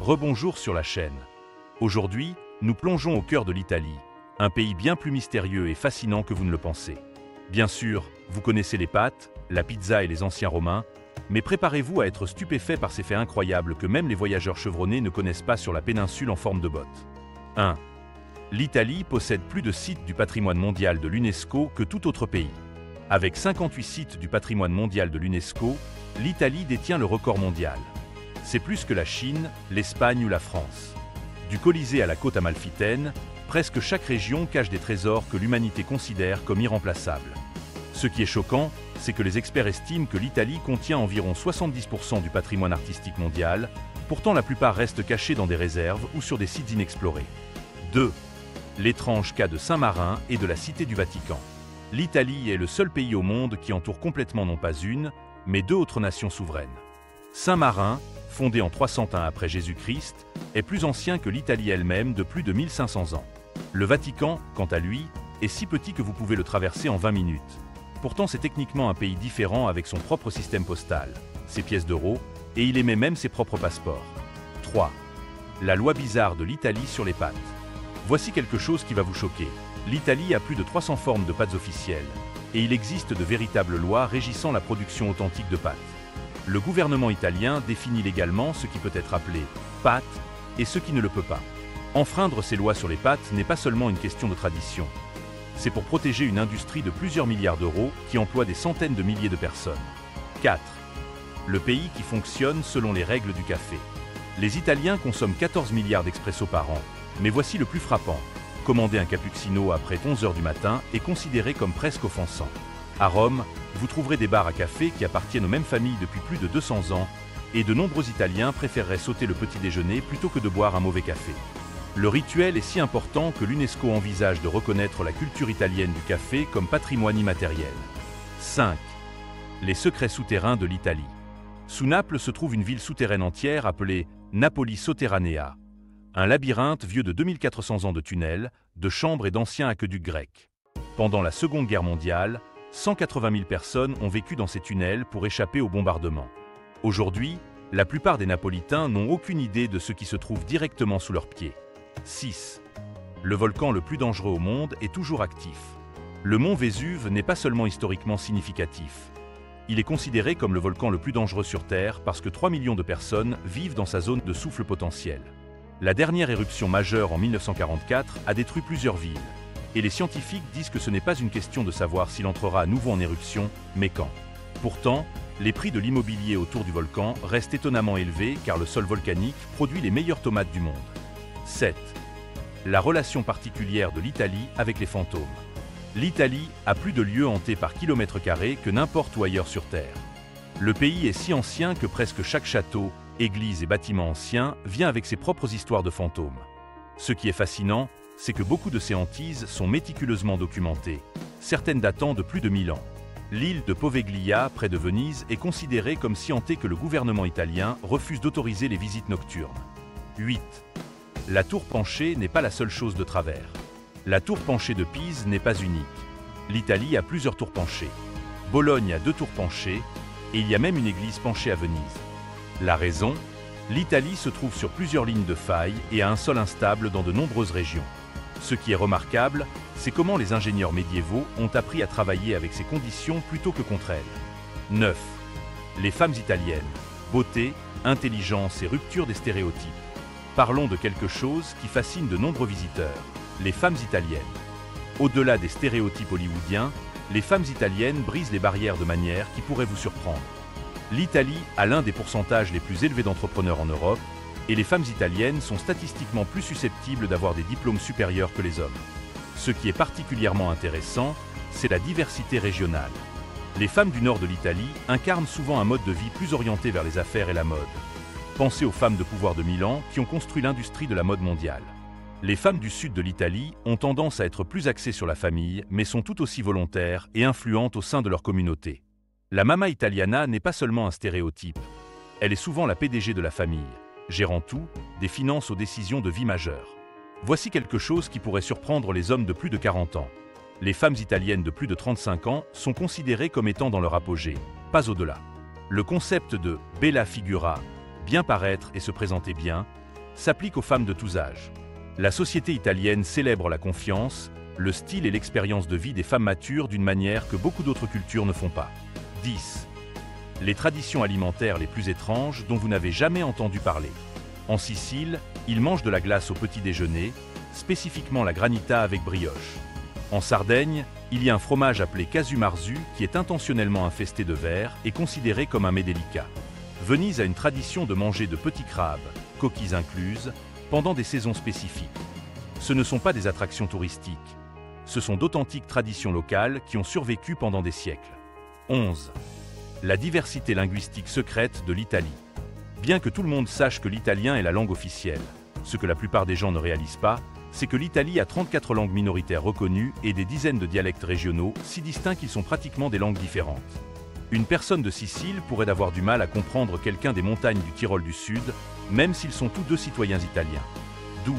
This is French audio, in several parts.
Rebonjour sur la chaîne. Aujourd'hui, nous plongeons au cœur de l'Italie, un pays bien plus mystérieux et fascinant que vous ne le pensez. Bien sûr, vous connaissez les pâtes, la pizza et les anciens romains, mais préparez-vous à être stupéfait par ces faits incroyables que même les voyageurs chevronnés ne connaissent pas sur la péninsule en forme de botte. 1. L'Italie possède plus de sites du patrimoine mondial de l'UNESCO que tout autre pays. Avec 58 sites du patrimoine mondial de l'UNESCO, l'Italie détient le record mondial. C'est plus que la Chine, l'Espagne ou la France. Du Colisée à la côte amalfitaine, presque chaque région cache des trésors que l'humanité considère comme irremplaçables. Ce qui est choquant, c'est que les experts estiment que l'Italie contient environ 70% du patrimoine artistique mondial, pourtant la plupart restent cachés dans des réserves ou sur des sites inexplorés. 2. L'étrange cas de Saint-Marin et de la Cité du Vatican. L'Italie est le seul pays au monde qui entoure complètement non pas une, mais deux autres nations souveraines. Saint-Marin, fondé en 301 après Jésus-Christ, est plus ancien que l'Italie elle-même de plus de 1500 ans. Le Vatican, quant à lui, est si petit que vous pouvez le traverser en 20 minutes. Pourtant, c'est techniquement un pays différent avec son propre système postal, ses pièces d'euros, et il émet même ses propres passeports. 3. La loi bizarre de l'Italie sur les pâtes. Voici quelque chose qui va vous choquer. L'Italie a plus de 300 formes de pâtes officielles, et il existe de véritables lois régissant la production authentique de pâtes. Le gouvernement italien définit légalement ce qui peut être appelé pâte et ce qui ne le peut pas. Enfreindre ces lois sur les pâtes n'est pas seulement une question de tradition. C'est pour protéger une industrie de plusieurs milliards d'euros qui emploie des centaines de milliers de personnes. 4. Le pays qui fonctionne selon les règles du café. Les Italiens consomment 14 milliards d'expresso par an, mais voici le plus frappant. Commander un cappuccino après 11 h du matin est considéré comme presque offensant. À Rome, vous trouverez des bars à café qui appartiennent aux mêmes familles depuis plus de 200 ans, et de nombreux Italiens préféreraient sauter le petit déjeuner plutôt que de boire un mauvais café. Le rituel est si important que l'UNESCO envisage de reconnaître la culture italienne du café comme patrimoine immatériel. 5. Les secrets souterrains de l'Italie. Sous Naples se trouve une ville souterraine entière appelée Napoli Sotterranea, un labyrinthe vieux de 2400 ans de tunnels, de chambres et d'anciens aqueducs grecs. Pendant la Seconde Guerre mondiale, 180 000 personnes ont vécu dans ces tunnels pour échapper aux bombardements. Aujourd'hui, la plupart des Napolitains n'ont aucune idée de ce qui se trouve directement sous leurs pieds. 6. Le volcan le plus dangereux au monde est toujours actif. Le mont Vésuve n'est pas seulement historiquement significatif. Il est considéré comme le volcan le plus dangereux sur Terre parce que 3 millions de personnes vivent dans sa zone de souffle potentiel. La dernière éruption majeure en 1944 a détruit plusieurs villes. Et les scientifiques disent que ce n'est pas une question de savoir s'il entrera à nouveau en éruption, mais quand. Pourtant, les prix de l'immobilier autour du volcan restent étonnamment élevés car le sol volcanique produit les meilleures tomates du monde. 7. La relation particulière de l'Italie avec les fantômes. L'Italie a plus de lieux hantés par kilomètre carré que n'importe où ailleurs sur Terre. Le pays est si ancien que presque chaque château, église et bâtiment ancien vient avec ses propres histoires de fantômes. Ce qui est fascinant, c'est que beaucoup de ces hantises sont méticuleusement documentées, certaines datant de plus de 1000 ans. L'île de Poveglia, près de Venise, est considérée comme si hantée que le gouvernement italien refuse d'autoriser les visites nocturnes. 8. La tour penchée n'est pas la seule chose de travers. La tour penchée de Pise n'est pas unique. L'Italie a plusieurs tours penchées. Bologne a 2 tours penchées, et il y a même une église penchée à Venise. La raison ? L'Italie se trouve sur plusieurs lignes de faille et a un sol instable dans de nombreuses régions. Ce qui est remarquable, c'est comment les ingénieurs médiévaux ont appris à travailler avec ces conditions plutôt que contre elles. 9. Les femmes italiennes. Beauté, intelligence et rupture des stéréotypes. Parlons de quelque chose qui fascine de nombreux visiteurs, les femmes italiennes. Au-delà des stéréotypes hollywoodiens, les femmes italiennes brisent les barrières de manière qui pourraient vous surprendre. L'Italie a l'un des pourcentages les plus élevés d'entrepreneurs en Europe, et les femmes italiennes sont statistiquement plus susceptibles d'avoir des diplômes supérieurs que les hommes. Ce qui est particulièrement intéressant, c'est la diversité régionale. Les femmes du nord de l'Italie incarnent souvent un mode de vie plus orienté vers les affaires et la mode. Pensez aux femmes de pouvoir de Milan qui ont construit l'industrie de la mode mondiale. Les femmes du sud de l'Italie ont tendance à être plus axées sur la famille, mais sont tout aussi volontaires et influentes au sein de leur communauté. La Mamma Italiana n'est pas seulement un stéréotype. Elle est souvent la PDG de la famille, gérant tout, des finances aux décisions de vie majeures. Voici quelque chose qui pourrait surprendre les hommes de plus de 40 ans. Les femmes italiennes de plus de 35 ans sont considérées comme étant dans leur apogée, pas au-delà. Le concept de « bella figura », bien paraître et se présenter bien, s'applique aux femmes de tous âges. La société italienne célèbre la confiance, le style et l'expérience de vie des femmes matures d'une manière que beaucoup d'autres cultures ne font pas. 10. Les traditions alimentaires les plus étranges dont vous n'avez jamais entendu parler. En Sicile, ils mangent de la glace au petit déjeuner, spécifiquement la granita avec brioche. En Sardaigne, il y a un fromage appelé casu marzu qui est intentionnellement infesté de vers et considéré comme un mets délicat. Venise a une tradition de manger de petits crabes, coquilles incluses, pendant des saisons spécifiques. Ce ne sont pas des attractions touristiques. Ce sont d'authentiques traditions locales qui ont survécu pendant des siècles. 11. La diversité linguistique secrète de l'Italie. Bien que tout le monde sache que l'italien est la langue officielle, ce que la plupart des gens ne réalisent pas, c'est que l'Italie a 34 langues minoritaires reconnues et des dizaines de dialectes régionaux si distincts qu'ils sont pratiquement des langues différentes. Une personne de Sicile pourrait avoir du mal à comprendre quelqu'un des montagnes du Tyrol du Sud, même s'ils sont tous deux citoyens italiens. 12.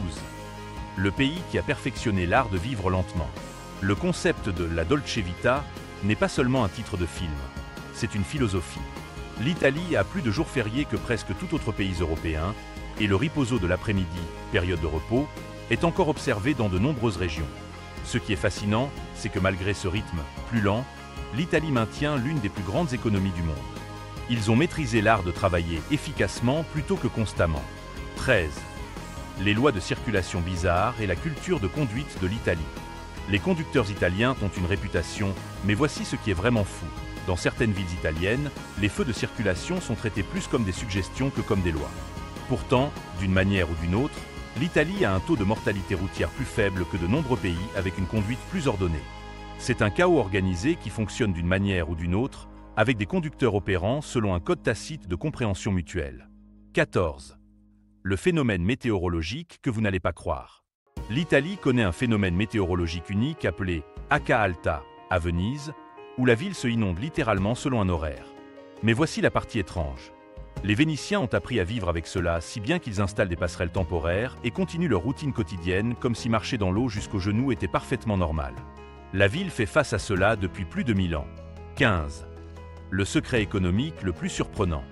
Le pays qui a perfectionné l'art de vivre lentement. Le concept de la Dolce Vita n'est pas seulement un titre de film, c'est une philosophie. L'Italie a plus de jours fériés que presque tout autre pays européen, et le riposo de l'après-midi, période de repos, est encore observé dans de nombreuses régions. Ce qui est fascinant, c'est que malgré ce rythme plus lent, l'Italie maintient l'une des plus grandes économies du monde. Ils ont maîtrisé l'art de travailler efficacement plutôt que constamment. 13. Les lois de circulation bizarres et la culture de conduite de l'Italie. Les conducteurs italiens ont une réputation, mais voici ce qui est vraiment fou. Dans certaines villes italiennes, les feux de circulation sont traités plus comme des suggestions que comme des lois. Pourtant, d'une manière ou d'une autre, l'Italie a un taux de mortalité routière plus faible que de nombreux pays avec une conduite plus ordonnée. C'est un chaos organisé qui fonctionne d'une manière ou d'une autre, avec des conducteurs opérant selon un code tacite de compréhension mutuelle. 14. Le phénomène météorologique que vous n'allez pas croire. L'Italie connaît un phénomène météorologique unique appelé Acqua Alta, à Venise, où la ville se inonde littéralement selon un horaire. Mais voici la partie étrange. Les Vénitiens ont appris à vivre avec cela si bien qu'ils installent des passerelles temporaires et continuent leur routine quotidienne comme si marcher dans l'eau jusqu'aux genoux était parfaitement normal. La ville fait face à cela depuis plus de 1000 ans. 15. Le secret économique le plus surprenant.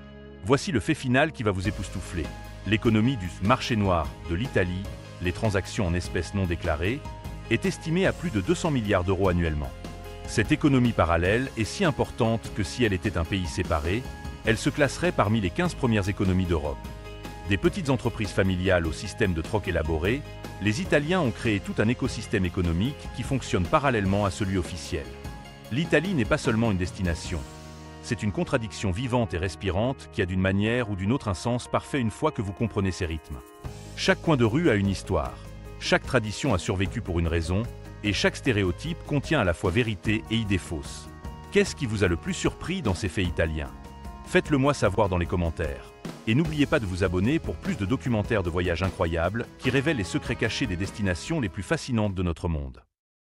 Voici le fait final qui va vous époustoufler. L'économie du marché noir de l'Italie, les transactions en espèces non déclarées, est estimée à plus de 200 milliards d'euros annuellement. Cette économie parallèle est si importante que si elle était un pays séparé, elle se classerait parmi les 15 premières économies d'Europe. Des petites entreprises familiales au système de troc élaboré, les Italiens ont créé tout un écosystème économique qui fonctionne parallèlement à celui officiel. L'Italie n'est pas seulement une destination. C'est une contradiction vivante et respirante qui a d'une manière ou d'une autre un sens parfait une fois que vous comprenez ses rythmes. Chaque coin de rue a une histoire, chaque tradition a survécu pour une raison, et chaque stéréotype contient à la fois vérité et idées fausses. Qu'est-ce qui vous a le plus surpris dans ces faits italiens? Faites-le moi savoir dans les commentaires. Et n'oubliez pas de vous abonner pour plus de documentaires de voyages incroyables qui révèlent les secrets cachés des destinations les plus fascinantes de notre monde.